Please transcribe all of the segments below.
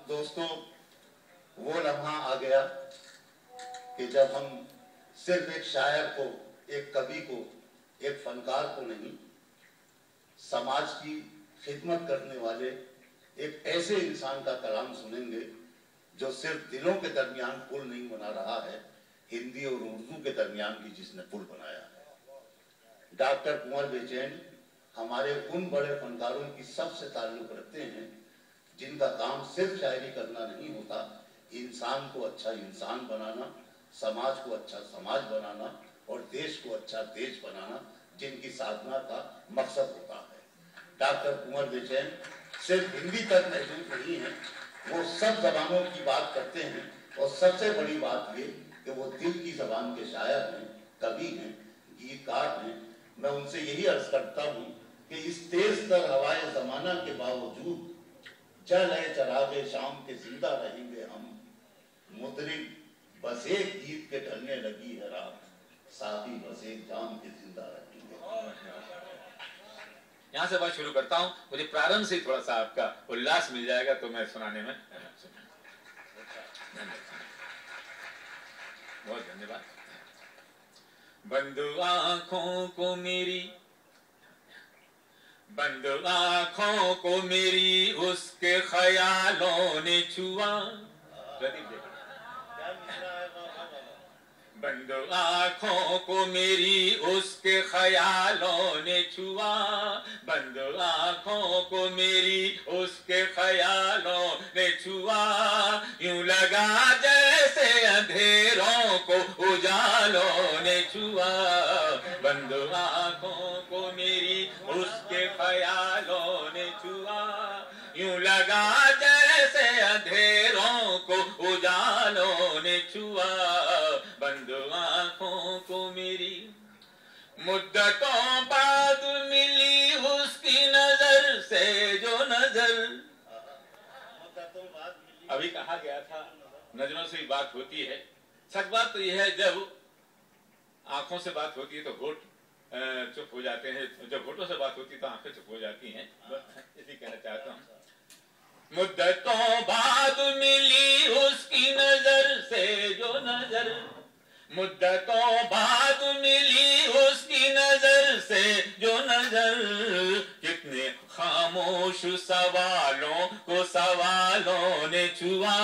दोस्तों, वो लम्हा आ गया कि जब हम सिर्फ एक शायर को, एक कवि को, एक फनकार को नहीं, समाज की खिदमत करने वाले एक ऐसे इंसान का कलाम सुनेंगे जो सिर्फ दिलों के दरमियान पुल नहीं बना रहा है, हिंदी और उर्दू के दरमियान भी जिसने पुल बनाया है। डॉक्टर कुंवर बेचैन हमारे उन बड़े फनकारों की सबसे ताल्लुक रखते हैं जिनका काम सिर्फ शायरी करना नहीं होता, इंसान को अच्छा इंसान बनाना, समाज को अच्छा समाज बनाना और देश को अच्छा देश बनाना जिनकी साधना का मकसद होता है। डॉक्टर कुंवर बेचैन सिर्फ हिंदी तक महदूद नहीं है, वो सब जबानों की बात करते हैं और सबसे बड़ी बात ये कि वो दिल की जबान के शायर हैं, कवि हैं, गीतकार हैं। मैं उनसे यही अर्ज करता हूँ कि इस तेज तर हवाए जमाना के बावजूद चले चरागे शाम के जिंदा रहेंगे हम, मुतरिब बस एक गीत के ढलने लगी है रात, साथी बस एक जाम के जिंदा रहेंगे। यहाँ से बात शुरू करता हूँ। मुझे प्रारंभ से थोड़ा सा आपका उल्लास मिल जाएगा तो मैं सुनाने में बहुत धन्यवाद। बंद आँखों को मेरी, बंद आँखों को मेरी उसके ख्यालों ने छुआ। बंद आँखों को मेरी उसके ख्यालों ने छुआ, बंद आँखों को मेरी उसके ख्यालों ने छुआ। यूं लगा जैसे अंधेरों को उजालों ने छुआ, बंद आँखों को मेरी उसके ख्यालों ने छुआ। यूं लगा जैसे अंधेरों को उजालों ने छुआ, बंद आँखों को मेरी। मुद्दतों बाद मिली उसकी नजर से जो नजर, अभी कहा गया था नजरों से ही बात होती है। सच बात तो यह है, जब आंखों से बात होती है तो होठ चुप हो जाते हैं, जब होठों से बात होती है तो आंखें चुप हो जाती हैं। इसी कहना चाहता हूँ। मुद्दतों बाद मिली उसकी नजर से जो नजर, मुद्दतों बाद मिली उसकी नजर से जो नजर। कितने खामोश सवालों को सवालों ने छुआ,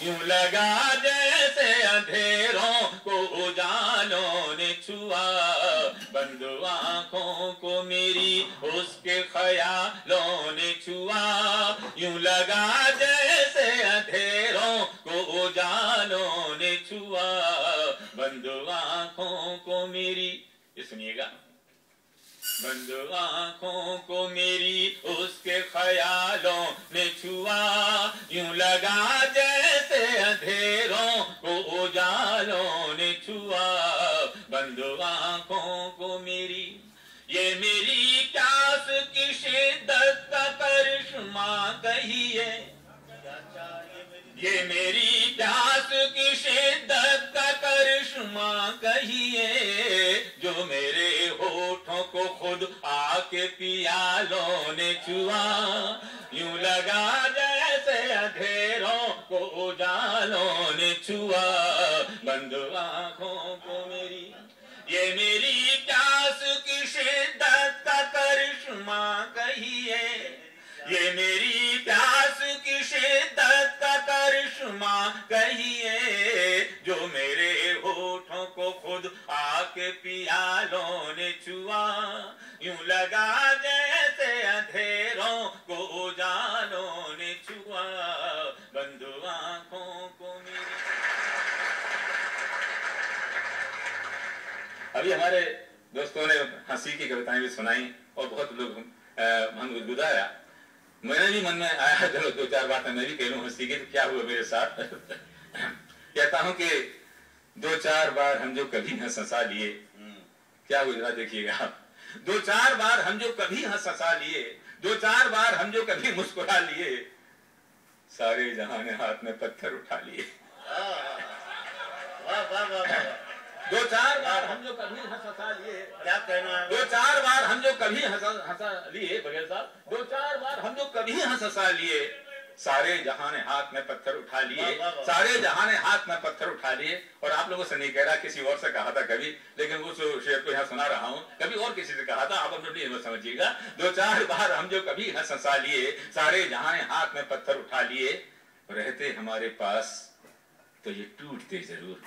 यूं लगा जैसे अंधेरों को उजालों ने छुआ। बंद आँखों को मेरी उसके ख्यालों ने छुआ, यूं लगा जैसे अंधेरों को उजालों ने छुआ। बंद आँखों को मेरी, ये सुनिएगा। बंद आँखों को मेरी उसके ख्यालों ने छुआ, यूं लगा जैसे अंधेरों को उजालों ने छुआ। बंद आँखों को मेरी, ये मेरी प्यास की शिद्दत का करिश्मा कहिए, ये मेरी प्यास की शिद्दत का करिश्मा कहिए। जो मेरे होठों को खुद आके पियालों ने छुआ, यूं लगा जैसे अंधेरों को उजालों ने छुआ। बंद आँखों को मेरी, ये मेरी प्यास की शिद्दत का करिश्मा कहिए, ये मेरी प्यास की शिद्दत का करिश्मा कहिए। जो मेरे होठों को खुद आके पियालों ने छुआ, यूं लगा जैसे अंधेरों को उजालों ने छुआ। बंद आँखों को मेरी। अभी हमारे दोस्तों ने हंसी की कविताएं भी सुनाई और बहुत लोग मन गुदगुदाया। मैंने भी मन में आया चलो दो चार बातें मैं भी कह लूं हंसी की। तो क्या हुआ मेरे साथ कहता हूं कि दो चार बार हम जो कभी हंस हंसा लिए, क्या हुआ देखिएगा। दो चार बार हम जो कभी हंस हंसा लिए, दो चार बार हम जो कभी मुस्कुरा लिए, सारे जहां ने हाथ में पत्थर उठा लिए। दो चार बार हम जो कभी हंस हंसा लिए, क्या कहना है। दो चार बार हम जो कभी हंसा लिए बगैर साहब, दो चार बार हम जो कभी हंस हंसा लिए, सारे जहां ने हाथ में पत्थर उठा लिए, सारे जहां ने हाथ में पत्थर उठा लिए। और आप लोगों से नहीं कह रहा, किसी और से कहा था कभी, लेकिन उस शेर को यहाँ सुना रहा हूं, कभी और किसी से कहा था, आप अपने समझिएगा। 2-4 बार हम जो कभी हंस हंसा लिए, सारे जहां ने हाथ में पत्थर उठा लिए, रहते हमारे पास तो ये टूटते जरूर,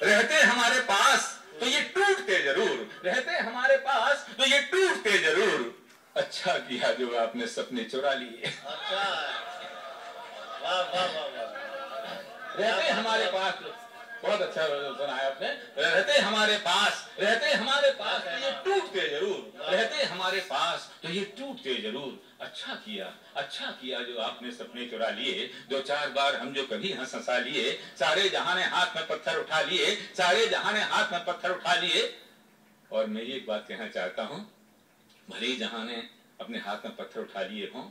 रहते हमारे पास तो ये टूटते जरूर, रहते हमारे पास तो ये टूटते जरूर। अच्छा किया जो आपने सपने चुरा लिए। अच्छा, वाह वाह वाह वाह। रहते हमारे पास, बहुत अच्छा सुनाया आपने। रहते हमारे पास, रहते हमारे पास तो ये टूटते जरूर, रहते हमारे पास तो ये टूटते जरूर। अच्छा किया जो आपने सपने चुरा लिए। 2-4 बार हम जो कभी हंस हंसा लिए, सारे जहां ने हाथ में पत्थर उठा लिए, सारे जहां ने हाथ में पत्थर उठा लिए। और मैं ये एक बात कहना चाहता हूं, भले ही जहां ने अपने हाथ में पत्थर उठा लिए हों,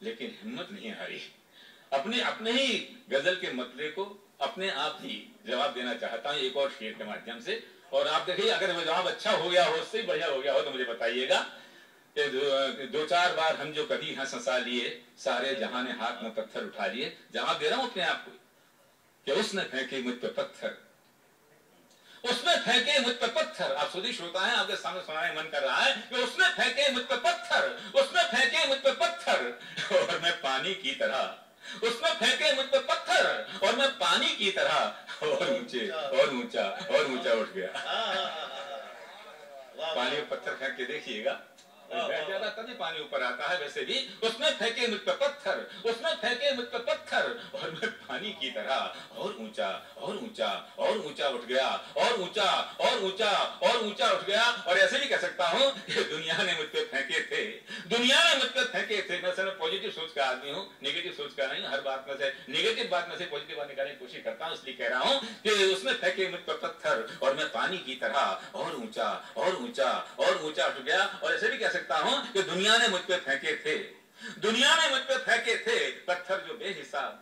लेकिन हिम्मत नहीं हारी। अपने ही गजल के मतले को अपने आप ही जवाब देना चाहता हूं एक और शेर के माध्यम से। और आप देखिए, अगर वो जवाब अच्छा हो गया हो, उससे बढ़िया हो गया हो, तो मुझे बताइएगा। 2-4 बार हम जो कभी हंस हंसा लिए, सारे जहां ने हाथ में पत्थर उठा लिए। जवाब दे रहा हूं अपने आप को कि उसने फेंके मुझ पे पत्थर, उसने फेंके मुझ पे पत्थर। आप सुधी श्रोता हैं, आपके सामने सुनाने मन कर रहा है कि उसने फेंके मुझ पे पत्थर, उसने फेंके मुझ पे पत्थर और मैं पानी की तरह, उसने फेंके मुझ पे पत्थर और मैं पानी की तरह और ऊंचे और ऊंचा और ऊंचा उठ गया। पानी में पत्थर फेंक के देखिएगा, बैठ जाता तभी पानी ऊपर आता है। वैसे भी उसने फेंके मुझ पे पत्थर, उसने फेंके मुझ पे पत्थर और मैं पानी की तरह और ऊंचा और ऊंचा और ऊंचा उठ गया, और ऊंचा और ऊंचा और ऊंचा उठ गया। और ऐसे भी कह सकता हूं कि दुनिया ने मुझ पे फेंके थे, दुनिया ने मुझ पे फेंके थे। मैं पॉजिटिव सोच का आदमी हूं, नेगेटिव सोच का नहीं। हर बात में से नेगेटिव बात में से पॉजिटिव बात निकालने की कोशिश करता हूं, इसलिए कह रहा हूं कि उसने फेंके मुझ पे पत्थर और मैं पानी की तरह और ऊंचा और ऊंचा और ऊंचा उठ गया। और ऐसे भी कह सकता हूं कि दुनिया ने मुझ पे फेंके थे, दुनिया ने मुझ पे फेंके थे पत्थर जो बेहिसाब,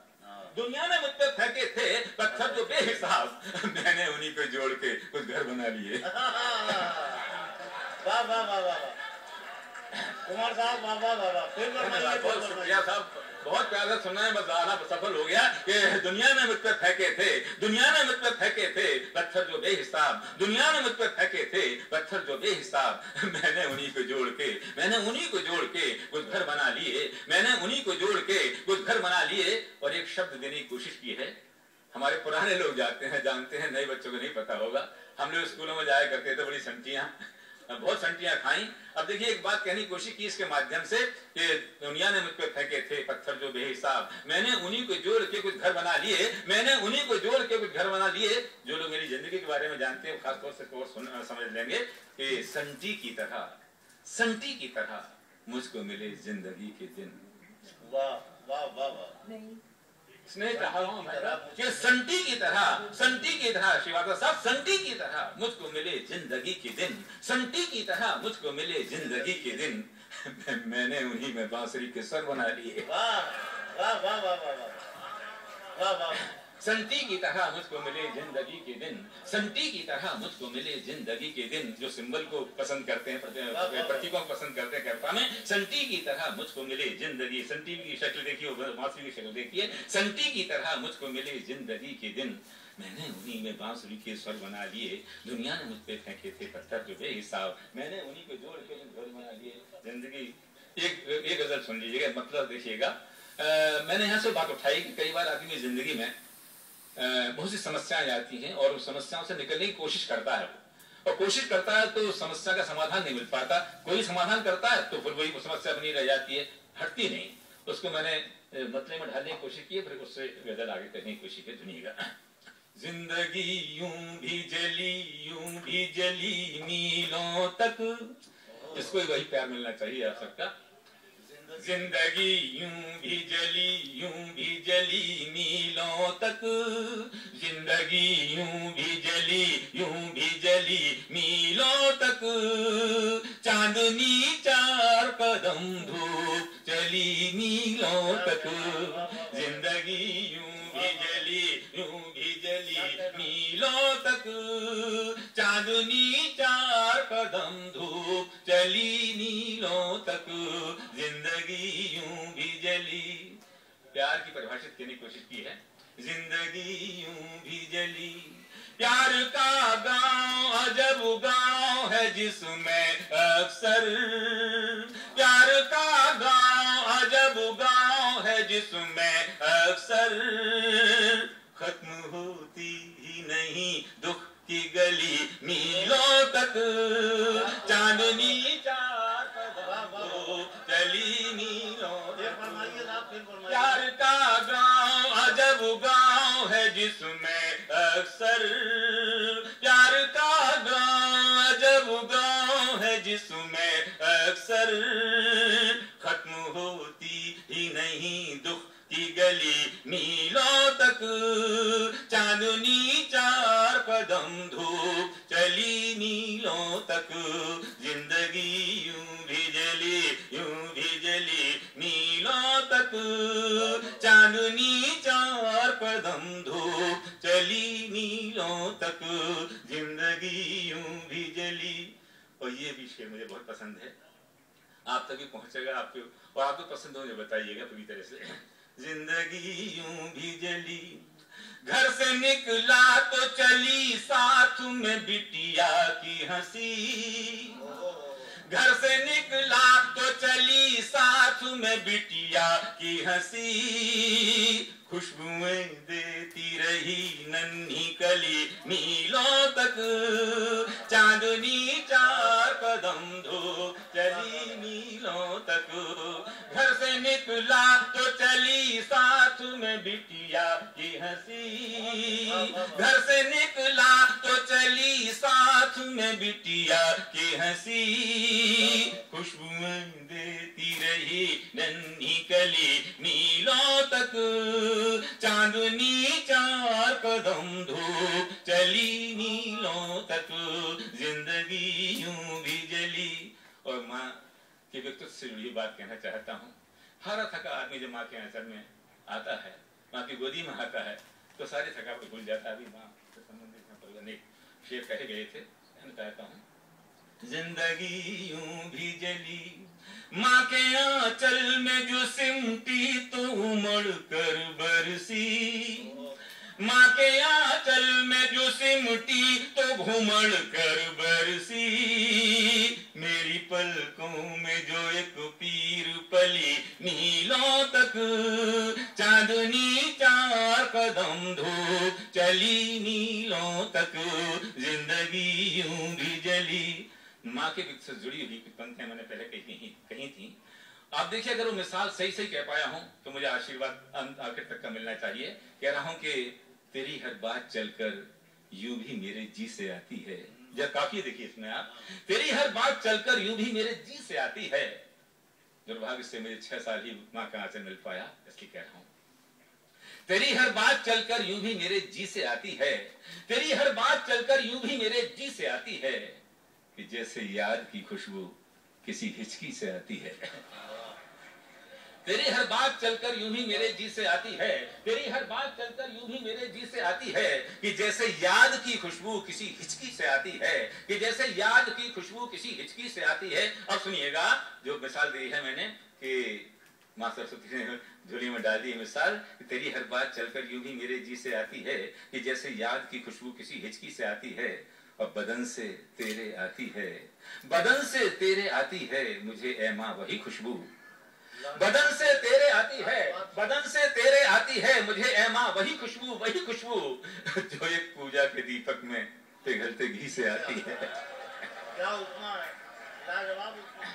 दुनिया ने मुझ पे फेंके थे पत्थर जो बेहिसाब, मैंने उन्हीं को जोड़ के कुछ घर बना लिए। वाह वाह वाह वाह कुमार साहब, वाह वाह वाह। फिर बहुत शुक्रिया साहब, बहुत प्यार से सुनने में आना सफल हो गया कि दुनिया ने मुझ पे फेंके थे, दुनिया ने मुझ पे फेंके थे पत्थर जो बेहिसाब, दुनिया ने मुझ पे फेंके थे पत्थर जो बेहिसाब, मैंने उन्हीं को जोड़ के, मैंने उन्हीं को जोड़ के कुछ घर बना लिए, मैंने उन्हीं को जोड़ के कुछ घर बना लिए। और एक शब्द देने की कोशिश की है, हमारे पुराने लोग जाते हैं, जानते हैं, नए बच्चों को नहीं पता होगा। हम लोग स्कूलों में जाया करते थे, बड़ी संटियां, बहुत संटियां खाई। अब देखिए, एक बात कहने की कोशिश की इसके माध्यम से कि दुनिया ने मुझ पे फेंके थे पत्थर जो बेहिसाब, मैंने उन्हीं को जोड़ के कुछ घर बना लिए, मैंने उन्हीं को जोड़ के कुछ घर बना लिए। जो लोग मेरी जिंदगी के बारे में जानते हैं खासतौर से समझ लेंगे कि संटी की तरह, संटी की तरह मुझको मिले जिंदगी के दिन। वाह वाह वाह वाह। स्नेह चाह रहा हूं कि संटी की तरह, संटी की तरह, श्रीवास्तव साहब, संटी की तरह मुझको मिले जिंदगी के दिन, संटी की तरह मुझको मिले जिंदगी के दिन, मैंने उन्हीं में बांसुरी के स्वर बना लिए। वाह वाह वाह वाह वाह वाह वाह। संटी की तरह मुझको मिले जिंदगी के दिन, संटी की तरह मुझको मिले जिंदगी के दिन। जो सिंबल को पसंद करते हैं, प्रतीकों को पसंद करते हैं, कविता में संटी की तरह मुझको मिले जिंदगी, संटी की शक्ल देखिए, बांसुरी की शक्ल देखिए, संटी की तरह मुझको मिले जिंदगी के दिन, मैंने उन्हीं में बांसुरी के स्वर बना लिए। दुनिया ने मुझ पे फेंके थे पत्थर जो बेहिसाब, मैंने उन्हीं को जोड़ के घर बना लिए जिंदगी। एक गजल सुन लीजिएगा, मतलब देखिएगा। मैंने यहाँ से बात उठाई कि कई बार आदमी जिंदगी में बहुत सी समस्याएं आती हैं और उस समस्याओं से निकलने की कोशिश करता है, और कोशिश करता है तो समस्या का समाधान नहीं मिल पाता। कोई समाधान करता है तो फिर वही समस्या बनी रह जाती है, हटती नहीं। उसको मैंने मतले में ढालने की कोशिश की, फिर उससे गजल आगे करने की कोशिश की। सुनिएगा। जिंदगी यूं भी जली मीलों तक, इसको वही प्यार मिलना चाहिए आप सबका। जिंदगी यूं भी जली मीलों तक, जिंदगी यूं भी जली मीलों तक, चांदनी 4 कदम धूप चली मीलों तक, जिंदगी यूं भी जली मीलों तक, चांद चांदनी चार कदम धूप चली नीलों तक, जिंदगी यूं भी जली। प्यार की परिभाषित करने की कोशिश की है, जिंदगी यूं भी जली। प्यार का गांव अजब गांव है जिसमें अक्सर, प्यार का गांव अजब गांव है जिसमें अक्सर खत्म होती ही नहीं दुख की गली मीलों तक, चांदनी चार कदम चली मीलों तक। प्यार का गांव अजब गांव है जिसमें अक्सर, प्यार का गांव अजब गांव है जिसमें अक्सर खत्म होती ही नहीं दुख की गली मीलों तक, चांदनी चार कदम धूप चली नीलों तक, जिंदगी यूं भी जली यूं भी जली नीलों तक, चांदनी चार कदम धूप चली नीलों तक, जिंदगी यूं भी जली। और ये भी शेर मुझे बहुत पसंद है, आप तक भी पहुंचेगा आपको, और आपको पसंद हो मुझे बताइएगा पूरी तरह से। जिंदगी यूं भी जली, घर से निकला तो चली साथ में बिटिया की हंसी, घर से निकला तो चली साथ में बिटिया की हंसी, खुशबुएं देती रही नन्ही कली मीलों तक, चांदनी चार कदम धूप चली मीलों तक, घर से निकला तो चली साथ में बिटिया की हंसी, घर से निकला तो चली साथ में बिटिया की हंसी, खुशबुएं देती रही नन्ही कली मीलों तक, चांदनी चार कदम धूप चली नीलों तक, जिंदगी यूं भी जली। और माँ के व्यक्तित्व से जुड़ी बात कहना चाहता हूँ, हरा थका आदमी जब माँ के आंचल में आता है, माँ की गोदी में आता है, तो सारी थकावट भूल जाता है। अभी माँ से संबंधित अनेक शेर कहे गए थे, कहता हूँ। जिंदगी यूं भी जली, माँ के आंचल में जो सिमटी तो उमड़ कर बरसी, माँ के आंचल में जो सिमटी तो घुमड़ कर बरसी, मेरी पलकों में जो एक पीर पली नीलों तक, चांदनी चार कदम धूप चली नीलों तक, जिंदगी यूं भी जली। माँ के वित्त से जुड़ी हुई कुछ पंक्तियां मैंने पहले कही थी। आप देखिए, अगर वो मिसाल सही सही कह पाया हूं तो मुझे आशीर्वाद आखिर तक का मिलना चाहिए। कह रहा हूं कि तेरी हर बात चलकर यूं भी मेरे जी से आती है। जब काफी देखिए इसमें आप, तेरी हर बात चलकर यूं भी मेरे जी से आती है। दुर्भाग्य से मुझे 6 साल ही माँ का आंचल मिल पाया, इसलिए कह रहा हूं। तेरी हर बात चलकर यूं भी मेरे जी से आती है, तेरी हर बात चलकर यूं भी मेरे जी से आती है, कि जैसे याद की खुशबू किसी हिचकी से आती है। तेरी हर बात चलकर यूं ही मेरे जी से आती है, तेरी हर बात चलकर यूं ही मेरे जी से आती है, कि जैसे याद की खुशबू किसी हिचकी से आती है, कि जैसे याद की खुशबू किसी हिचकी से आती है। अब सुनिएगा, जो मिसाल दी है मैंने कि माँ सरस्वती ने झोली में डाल दी है मिसाल, कि तेरी हर बात चलकर यूं ही मेरे जी से आती है, कि जैसे याद की खुशबू किसी हिचकी से आती है, और बदन से तेरे आती है, बदन से तेरे आती है मुझे ऐ माँ वही खुशबू, बदन से तेरे आती है, बदन से तेरे आती है मुझे ऐ माँ वही खुशबू जो एक पूजा के दीपक में पिघलते घी से आती है। क्या उपमा है, लाजवाब उपमा।